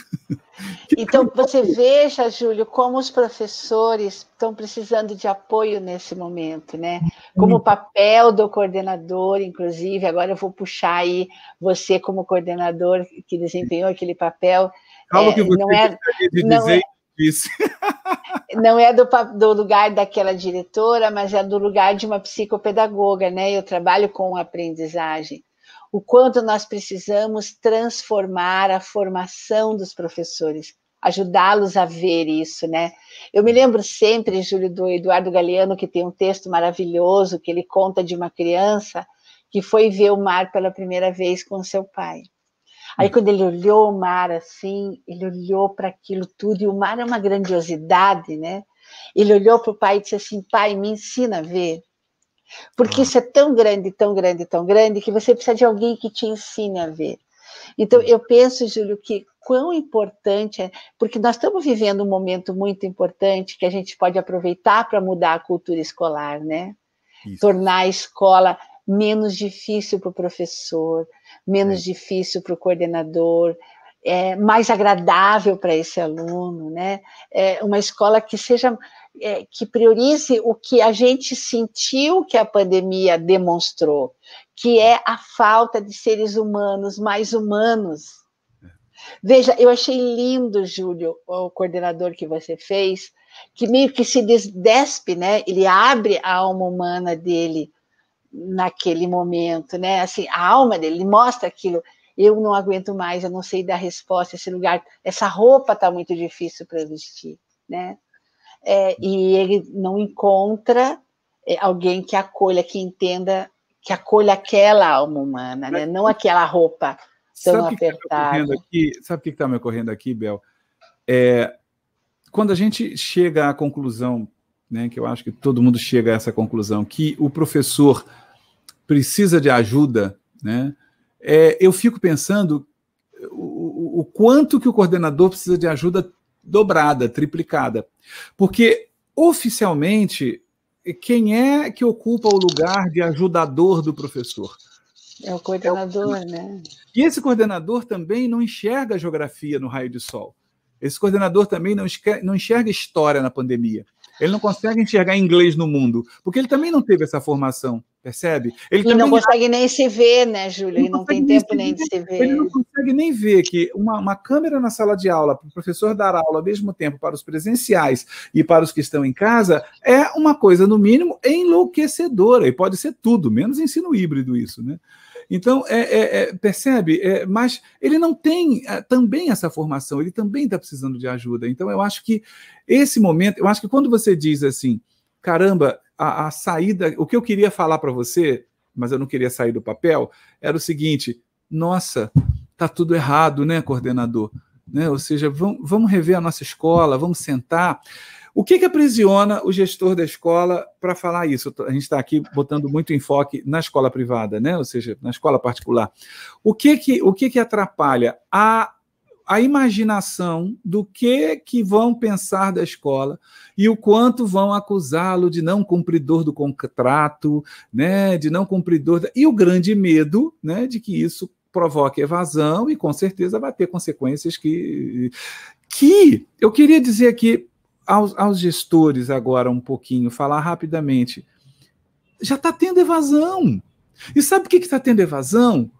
[SPEAKER 2] Então, você veja, Júlio, como os professores estão precisando de apoio nesse momento, né? Como o papel do coordenador, inclusive, agora eu vou puxar aí você como coordenador que desempenhou aquele papel.
[SPEAKER 1] Calma que você
[SPEAKER 2] não é do lugar daquela diretora, mas é do lugar de uma psicopedagoga, né? Eu trabalho com aprendizagem. O quanto nós precisamos transformar a formação dos professores, ajudá-los a ver isso, né? Eu me lembro sempre, Júlio, do Eduardo Galeano, que tem um texto maravilhoso, que ele conta de uma criança que foi ver o mar pela primeira vez com seu pai. Aí, quando ele olhou o mar assim, ele olhou para aquilo tudo, e o mar é uma grandiosidade, né? Ele olhou para o pai e disse assim, pai, me ensina a ver. Porque isso é tão grande, tão grande, tão grande, que você precisa de alguém que te ensine a ver. Então, eu penso, Júlio, que quão importante é, porque nós estamos vivendo um momento muito importante que a gente pode aproveitar para mudar a cultura escolar, né? Isso. Tornar a escola menos difícil para o professor, menos difícil para o coordenador, mais agradável para esse aluno, né? Uma escola que seja... que priorize o que a gente sentiu que a pandemia demonstrou, que é a falta de seres humanos mais humanos. Veja, eu achei lindo, Júlio, o coordenador que você fez, que meio que se despe, né? Ele abre a alma humana dele naquele momento, né? Assim, a alma dele, ele mostra aquilo. Eu não aguento mais, eu não sei dar resposta a esse lugar. Essa roupa está muito difícil para vestir, né? E ele não encontra alguém que acolha, que entenda, que acolha aquela alma humana, né? Não aquela roupa tão apertada.
[SPEAKER 1] Sabe o que está me ocorrendo aqui, Bel? Quando a gente chega à conclusão, né, que eu acho que todo mundo chega a essa conclusão, que o professor precisa de ajuda, né? Eu fico pensando o quanto que o coordenador precisa de ajuda dobrada, triplicada. Porque, oficialmente, quem é que ocupa o lugar de ajudador do professor?
[SPEAKER 2] É o coordenador, né?
[SPEAKER 1] E esse coordenador também não enxerga a geografia no raio de sol. Esse coordenador também não enxerga história na pandemia. Ele não consegue enxergar inglês no mundo, porque ele também não teve essa formação, percebe?
[SPEAKER 2] Ele não consegue nem se ver, né, Júlio? Ele não tem tempo nem de se ver.
[SPEAKER 1] Ele não consegue nem ver que uma câmera na sala de aula, para o professor dar aula ao mesmo tempo para os presenciais e para os que estão em casa, é uma coisa, no mínimo, enlouquecedora, e pode ser tudo, menos ensino híbrido isso, né? Então, percebe? Mas ele não tem também essa formação, ele também está precisando de ajuda. Então, eu acho que esse momento, eu acho que quando você diz assim, caramba, a saída, o que eu queria falar para você, mas eu não queria sair do papel, era o seguinte, nossa, está tudo errado, né, coordenador? Né? Ou seja, vamos rever a nossa escola, vamos sentar. O que aprisiona o gestor da escola para falar isso? A gente está aqui botando muito enfoque na escola privada, né? Ou seja, na escola particular. O que atrapalha? A imaginação do que vão pensar da escola e o quanto vão acusá-lo de não cumpridor do contrato, né? De não cumpridor... E o grande medo, né? De que isso provoque evasão e, com certeza, vai ter consequências que eu queria dizer aqui aos gestores agora um pouquinho, falar rapidamente, já está tendo evasão. E sabe por que está tendo evasão?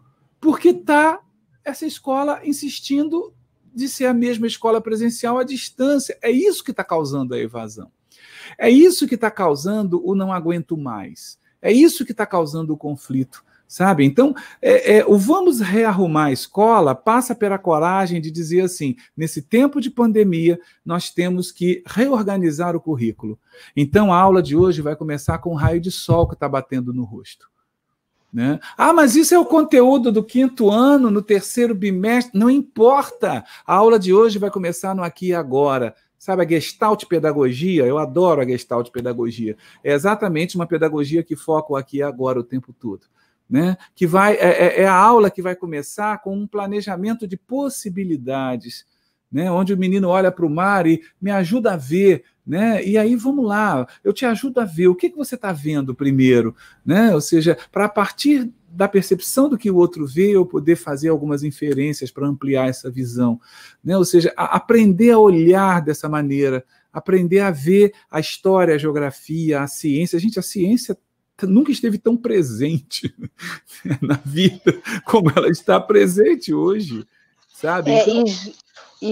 [SPEAKER 1] Porque está essa escola insistindo de ser a mesma escola presencial à distância. É isso que está causando a evasão. É isso que está causando o não aguento mais. É isso que está causando o conflito. Sabe? Então, o vamos rearrumar a escola passa pela coragem de dizer assim, nesse tempo de pandemia, nós temos que reorganizar o currículo. Então, a aula de hoje vai começar com um raio de sol que está batendo no rosto. Né? Ah, mas isso é o conteúdo do 5º ano, no 3º bimestre, não importa. A aula de hoje vai começar no aqui e agora. Sabe, a Gestalt Pedagogia, eu adoro a Gestalt Pedagogia. É exatamente uma pedagogia que foca o aqui e agora o tempo todo. Né? Que é a aula que vai começar com um planejamento de possibilidades, né? Onde o menino olha para o mar e me ajuda a ver, né? E aí vamos lá, eu te ajudo a ver o que você está vendo primeiro, né? Ou seja, para a partir da percepção do que o outro vê, eu poder fazer algumas inferências para ampliar essa visão, né? Ou seja, aprender a olhar dessa maneira, aprender a ver a história, a geografia, a ciência. Gente, a ciência nunca esteve tão presente na vida como ela está presente hoje, sabe? Então...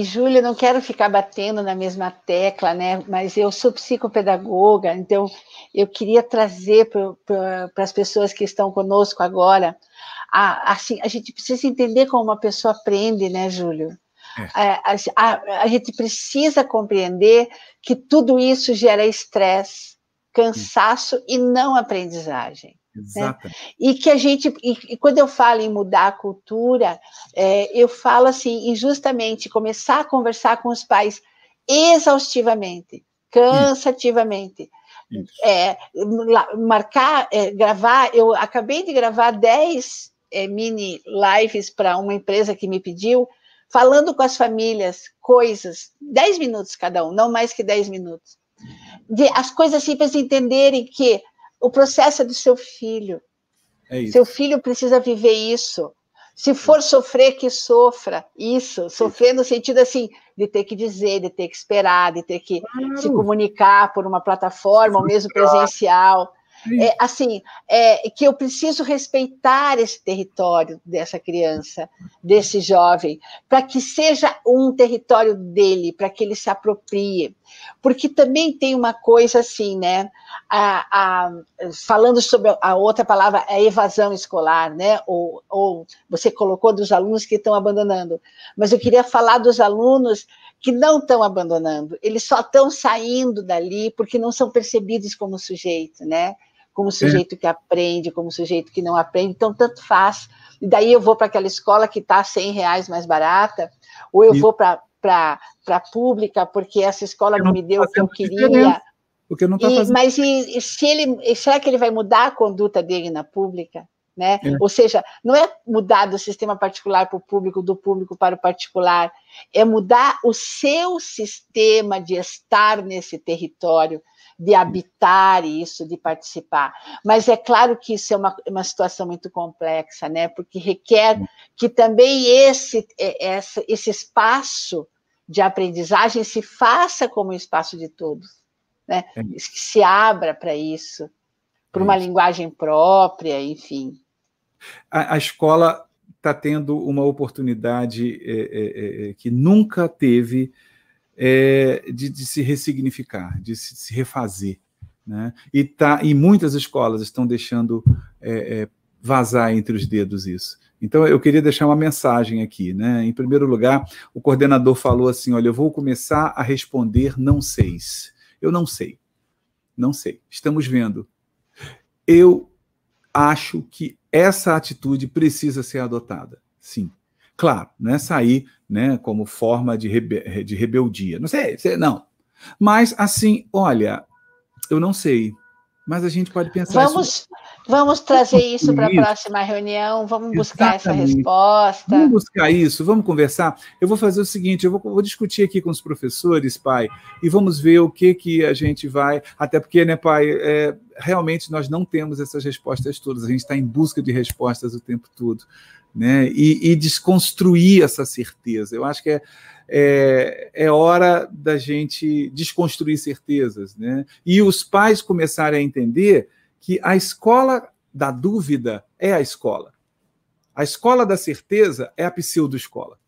[SPEAKER 2] Júlia, não quero ficar batendo na mesma tecla, né? Mas eu sou psicopedagoga, então eu queria trazer para as pessoas que estão conosco agora, assim, a gente precisa entender como uma pessoa aprende, né, Júlio? A gente precisa compreender que tudo isso gera estresse, cansaço e não aprendizagem. Exato. Né? E quando eu falo em mudar a cultura, eu falo assim, em justamente começar a conversar com os pais exaustivamente, cansativamente. Gravar, eu acabei de gravar 10 mini lives para uma empresa que me pediu, falando com as famílias, coisas, 10 minutos cada um, não mais que 10 minutos. As coisas simples entenderem que o processo é do seu filho. Seu filho precisa viver isso. Se for sofrer, que sofra isso. Sofrer no sentido assim, de ter que dizer, de ter que esperar, de ter que se comunicar por uma plataforma, ou mesmo presencial. Que eu preciso respeitar esse território dessa criança, desse jovem, para que seja um território dele, para que ele se aproprie. Porque também tem uma coisa assim, né? Falando sobre a outra palavra, a evasão escolar, né? Ou você colocou dos alunos que estão abandonando. Mas eu queria falar dos alunos que não estão abandonando. Eles só estão saindo dali porque não são percebidos como sujeito, né? Como sujeito que aprende, como sujeito que não aprende, então tanto faz. E daí eu vou para aquela escola que está R$100 mais barata, ou eu vou para a pública, porque essa escola não me deu o que eu queria.
[SPEAKER 1] Porque não tá fazendo...
[SPEAKER 2] Mas será que ele vai mudar a conduta dele na pública? Né? Ou seja, não é mudar do sistema particular para o público, do público para o particular, é mudar o seu sistema de estar nesse território, de habitar isso, de participar. Mas é claro que isso é uma situação muito complexa, né? Porque requer que também esse espaço de aprendizagem se faça como um espaço de todos, né? Que se abra para isso, para uma linguagem própria, enfim.
[SPEAKER 1] A escola está tendo uma oportunidade que nunca teve de se ressignificar, de se refazer. Né? E muitas escolas estão deixando vazar entre os dedos isso. Então, eu queria deixar uma mensagem aqui, né? Em primeiro lugar, o coordenador falou assim, olha, eu vou começar a responder não seis. Eu não sei. Não sei. Estamos vendo. Eu acho que essa atitude precisa ser adotada. Sim. Claro, não é sair, né, como forma de rebeldia. Não sei, não. Mas, assim, olha, eu não sei. Mas a gente pode pensar isso.
[SPEAKER 2] Vamos trazer isso para a próxima reunião, vamos buscar essa resposta.
[SPEAKER 1] Vamos buscar isso, vamos conversar. Eu vou fazer o seguinte, eu vou discutir aqui com os professores, pai, e vamos ver o que a gente vai... Até porque, né, pai, realmente nós não temos essas respostas todas, a gente está em busca de respostas o tempo todo, né? E desconstruir essa certeza. Eu acho que é hora da gente desconstruir certezas, né? E os pais começarem a entender que a escola da dúvida é a escola. A escola da certeza é a pseudo-escola,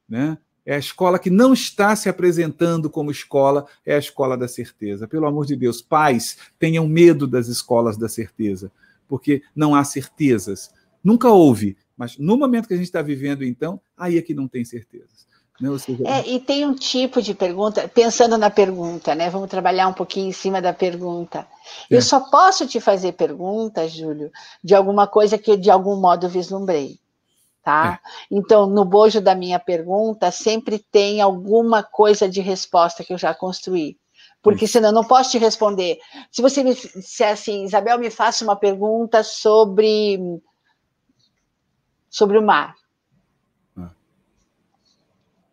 [SPEAKER 1] né? É a escola que não está se apresentando como escola, é a escola da certeza. Pelo amor de Deus, pais, tenham medo das escolas da certeza, porque não há certezas. Nunca houve, mas no momento que a gente está vivendo, então, aí é que não tem certezas. Né? Ou seja,
[SPEAKER 2] e tem um tipo de pergunta, pensando na pergunta, né? Vamos trabalhar um pouquinho em cima da pergunta. Eu só posso te fazer perguntas, Júlio, de alguma coisa que eu, de algum modo, vislumbrei. Tá? Então, no bojo da minha pergunta, sempre tem alguma coisa de resposta que eu já construí. Porque senão eu não posso te responder. Se você me disser assim, Isabel, me faça uma pergunta sobre o mar.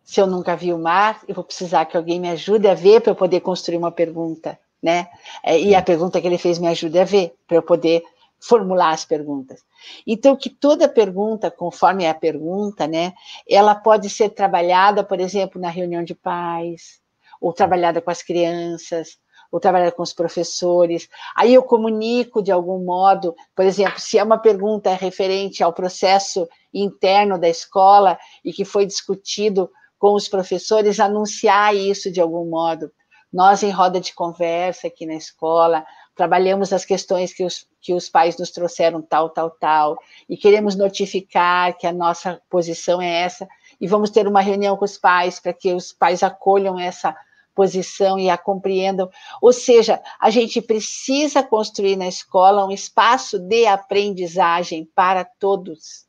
[SPEAKER 2] Se eu nunca vi o mar, eu vou precisar que alguém me ajude a ver para eu poder construir uma pergunta, né? E a pergunta que ele fez me ajude a ver, para eu poder formular as perguntas. Então, que toda pergunta, conforme é a pergunta, né, ela pode ser trabalhada, por exemplo, na reunião de pais, ou trabalhada com as crianças, ou trabalhada com os professores. Aí eu comunico de algum modo, por exemplo, se é uma pergunta referente ao processo interno da escola e que foi discutido com os professores, anunciar isso de algum modo. Nós, em roda de conversa aqui na escola, trabalhamos as questões que os pais nos trouxeram, tal, e queremos notificar que a nossa posição é essa, e vamos ter uma reunião com os pais, para que os pais acolham essa posição e a compreendam. Ou seja, a gente precisa construir na escola um espaço de aprendizagem para todos.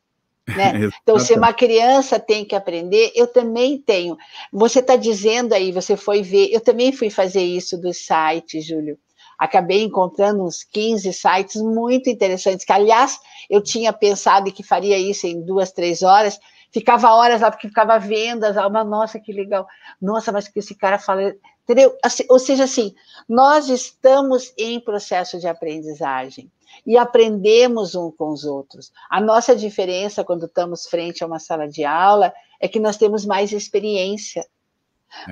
[SPEAKER 2] Né? Então, se uma criança tem que aprender, eu também tenho. Você está dizendo aí, você foi ver, eu também fui fazer isso dos sites, Júlio. Acabei encontrando uns 15 sites muito interessantes, que, aliás, eu tinha pensado que faria isso em 2, 3 horas, ficava horas lá, porque ficava vendo as almas, nossa, que legal, nossa, mas que esse cara fala, entendeu? Ou seja, assim, nós estamos em processo de aprendizagem, e aprendemos um com os outros. A nossa diferença, quando estamos frente a uma sala de aula, é que nós temos mais experiência.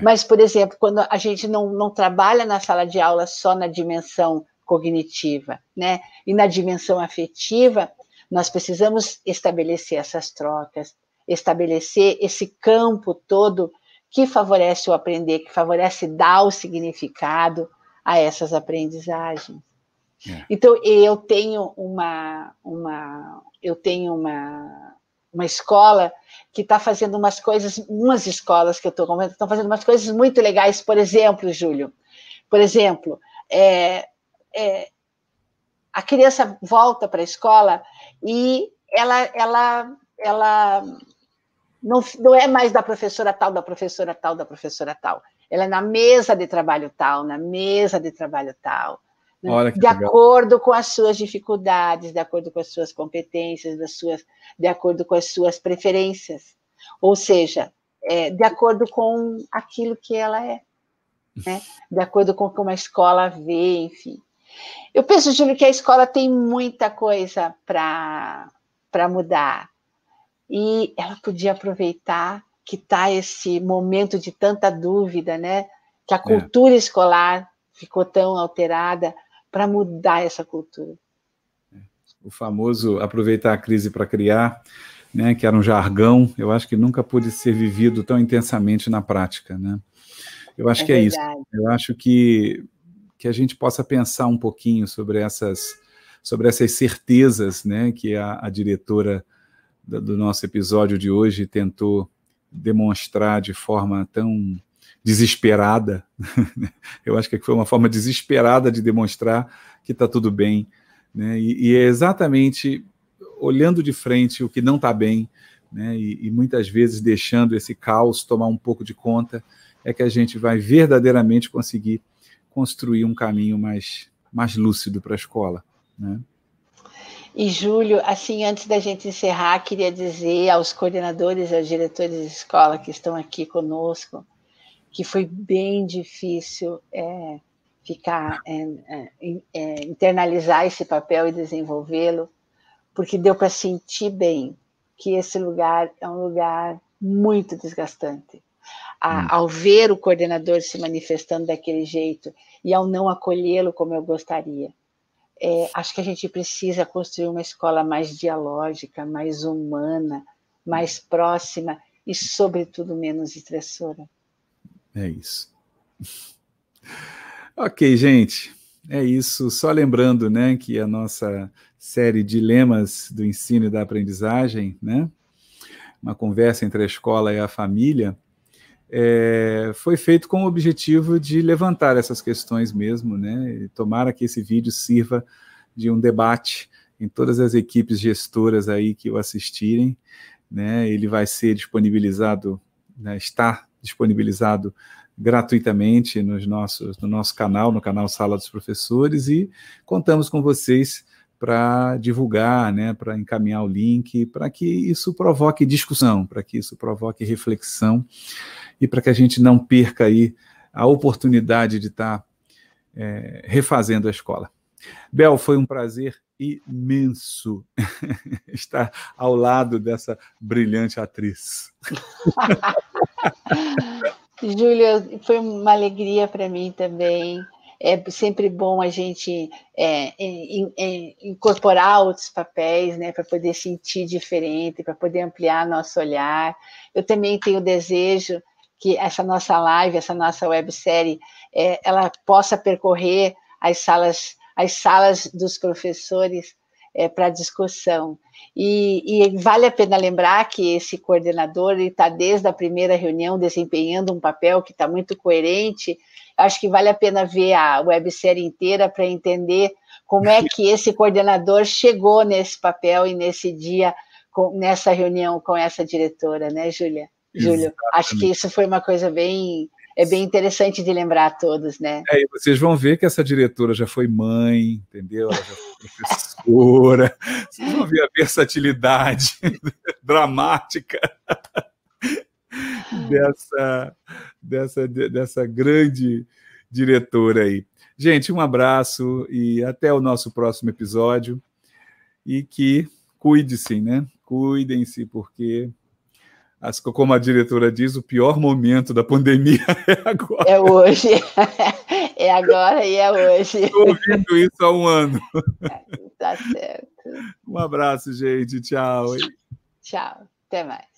[SPEAKER 2] Mas, por exemplo, quando a gente não trabalha na sala de aula só na dimensão cognitiva, né? E na dimensão afetiva, nós precisamos estabelecer essas trocas, estabelecer esse campo todo que favorece o aprender, que favorece dar o significado a essas aprendizagens. Então, eu tenho uma escola que está fazendo umas escolas que eu estou comentando, estão fazendo umas coisas muito legais, por exemplo, Júlio, a criança volta para a escola e ela não é mais da professora tal, da professora tal, da professora tal. Ela é na mesa de trabalho tal, na mesa de trabalho tal. De acordo com as suas dificuldades, de acordo com as suas competências, de acordo com as suas preferências. Ou seja, de acordo com aquilo que ela é, né? De acordo com como a escola vê, enfim. Eu penso, Júlio, que a escola tem muita coisa para mudar. E ela podia aproveitar que está esse momento de tanta dúvida, né? Que a cultura escolar ficou tão alterada, para mudar essa cultura.
[SPEAKER 1] O famoso aproveitar a crise para criar, né, que era um jargão, eu acho que nunca pôde ser vivido tão intensamente na prática. Né? Eu acho que é isso. Eu acho que a gente possa pensar um pouquinho sobre sobre essas certezas, né, que a diretora do nosso episódio de hoje tentou demonstrar de forma tão desesperada. Eu acho que foi uma forma desesperada de demonstrar que está tudo bem, né? E é exatamente olhando de frente o que não está bem, né? E muitas vezes deixando esse caos tomar um pouco de conta, é que a gente vai verdadeiramente conseguir construir um caminho mais lúcido para a escola, né?
[SPEAKER 2] E, Júlio, assim, antes da gente encerrar, queria dizer aos coordenadores, aos diretores de escola que estão aqui conosco, que foi bem difícil internalizar esse papel e desenvolvê-lo, porque deu para sentir bem que esse lugar é um lugar muito desgastante. Ao ver o coordenador se manifestando daquele jeito e ao não acolhê-lo como eu gostaria, acho que a gente precisa construir uma escola mais dialógica, mais humana, mais próxima e, sobretudo, menos estressora.
[SPEAKER 1] É isso. Ok, gente, é isso. Só lembrando, né, que a nossa série Dilemas do Ensino e da Aprendizagem, né, uma conversa entre a escola e a família, foi feito com o objetivo de levantar essas questões mesmo, né, e tomara que esse vídeo sirva de um debate em todas as equipes gestoras aí que o assistirem, né, ele vai ser disponibilizado, né, está disponibilizado gratuitamente no nosso canal, no canal Sala dos Professores, e contamos com vocês para divulgar, né, para encaminhar o link, para que isso provoque discussão, para que isso provoque reflexão e para que a gente não perca aí a oportunidade de estar refazendo a escola. Bel, foi um prazer imenso estar ao lado dessa brilhante atriz.
[SPEAKER 2] Júlia, foi uma alegria para mim também. É sempre bom a gente incorporar outros papéis, né, para poder sentir diferente, para poder ampliar nosso olhar. Eu também tenho o desejo que essa nossa live, essa nossa websérie, ela possa percorrer as salas dos professores para discussão. E vale a pena lembrar que esse coordenador está desde a primeira reunião desempenhando um papel que está muito coerente. Acho que vale a pena ver a websérie inteira para entender como é que esse coordenador chegou nesse papel e nesse dia, nessa reunião com essa diretora, né, Júlia? Júlio, acho que isso foi uma coisa bem interessante de lembrar a todos, né?
[SPEAKER 1] E vocês vão ver que essa diretora já foi mãe, entendeu? Ela já foi professora. Vocês vão ver a versatilidade dramática dessa grande diretora aí. Gente, um abraço e até o nosso próximo episódio. E que cuide-se, né? Cuidem-se, porque, como a diretora diz, o pior momento da pandemia é agora.
[SPEAKER 2] É hoje. É agora e é hoje.
[SPEAKER 1] Estou ouvindo isso há um ano.
[SPEAKER 2] Tá certo.
[SPEAKER 1] Um abraço, gente. Tchau.
[SPEAKER 2] Tchau. Até mais.